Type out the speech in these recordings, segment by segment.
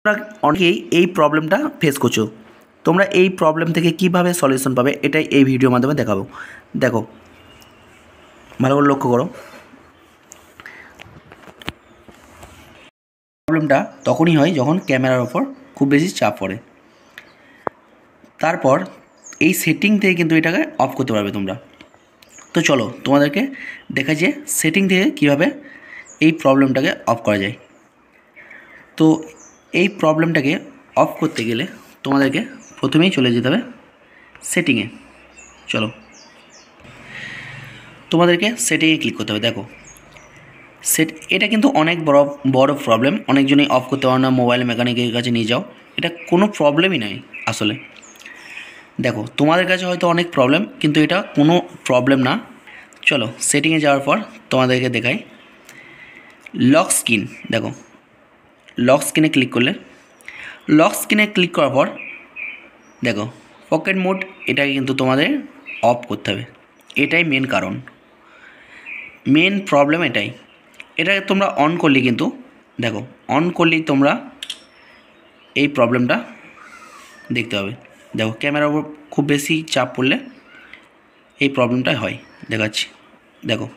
তোমরা অনেকেই এই প্রবলেমটা ফেস করছো। তোমরা এই প্রবলেম থেকে কীভাবে সলিউশন পাবে এটাই এই ভিডিওর মাধ্যমে দেখাবো। দেখো, ভালো করে লক্ষ্য করো। প্রবলেমটা তখনই হয় যখন ক্যামেরার ওপর খুব বেশি চাপ পড়ে। তারপর এই সেটিং থেকে কিন্তু এটাকে অফ করতে পারবে তোমরা। তো চলো তোমাদেরকে দেখা যে সেটিং থেকে কীভাবে এই প্রবলেমটাকে অফ করা যায়। তো এই প্রবলেমটাকে অফ করতে গেলে তোমাদেরকে প্রথমেই চলে যেতে হবে সেটিংয়ে। চলো, তোমাদেরকে সেটিংয়ে ক্লিক করতে হবে। দেখো, এটা কিন্তু অনেক বড় প্রবলেম। অনেকজনই অফ করতে পারো না, মোবাইল মেকানিকের কাছে নিয়ে যাও। এটা কোনো প্রবলেমই নয় আসলে। দেখো, তোমাদের কাছে হয়তো অনেক প্রবলেম, কিন্তু এটা কোনো প্রবলেম না। চলো সেটিংয়ে যাওয়ার পর তোমাদেরকে দেখাই লক স্ক্রিন। দেখো, লক স্ক্রিনে ক্লিক করলে, লক স্ক্রিনে ক্লিক করার পর দেখো পকেট মোড, এটাকে কিন্তু তোমাদের অফ করতে হবে। এটাই মেন কারণ, মেন প্রবলেম এটাই। এটাকে তোমরা অন করলে কিন্তু দেখো, অন করলেই তোমরা এই প্রবলেমটা দেখতে পাবে। দেখো, ক্যামেরার উপর খুব বেশি চাপ পড়লে এই প্রবলেমটাই হয়। দেখাচ্ছি, দেখো,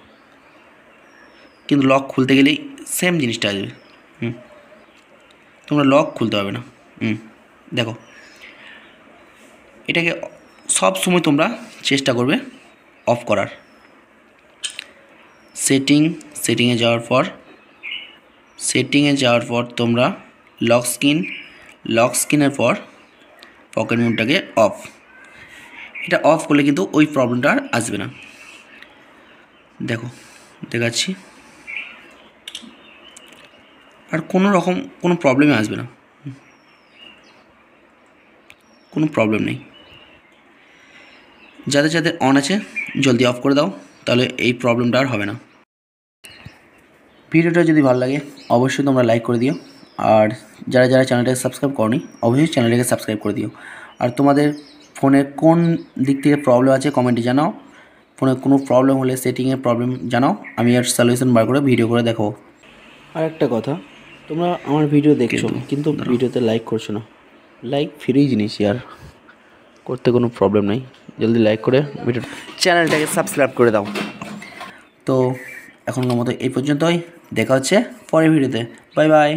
কিন্তু লক খুলতে গেলেই সেম জিনিসটা আসবে। তোমরা লক খুলতে পারবে না। দেখো, এটাকে সব সময় তোমরা চেষ্টা করবে অফ করার। সেটিংয়ে যাওয়ার পর তোমরা লক স্ক্রিনের পর পকেট মোডটাকে অফ। এটা অফ করলে কিন্তু ওই প্রবলেমটা আর আসবে না। দেখো, দেখাচ্ছি, আর কোনো প্রবলেমই আসবে না, কোনো প্রবলেম নেই। যাদের অন আছে জলদি অফ করে দাও, তাহলে এই প্রবলেমটা আর হবে না। ভিডিওটা যদি ভালো লাগে অবশ্যই তোমরা লাইক করে দিও, আর যারা চ্যানেলটাকে সাবস্ক্রাইব করনি অবশ্যই চ্যানেলটাকে সাবস্ক্রাইব করে দিও। আর তোমাদের ফোনে কোন দিক থেকে প্রবলেম আছে কমেন্টে জানাও। ফোনে কোনো প্রবলেম হলে সেটিংয়ের প্রবলেম জানাও, আমি এর সলিউশন বার করে ভিডিও করে দেখাবো। আর একটা কথা, তোমরা আমার ভিডিও দেখছো কিন্তু ভিডিওতে লাইক করছো না। লাইক ফ্রি জিনিস ইয়ার, করতে কোনো প্রবলেম নেই। জলদি লাইক করে চ্যানেলটাকে সাবস্ক্রাইব করে দাও। তো এখনকার মতো এই পর্যন্তই, দেখা হচ্ছে পরের ভিডিওতে। Bye bye.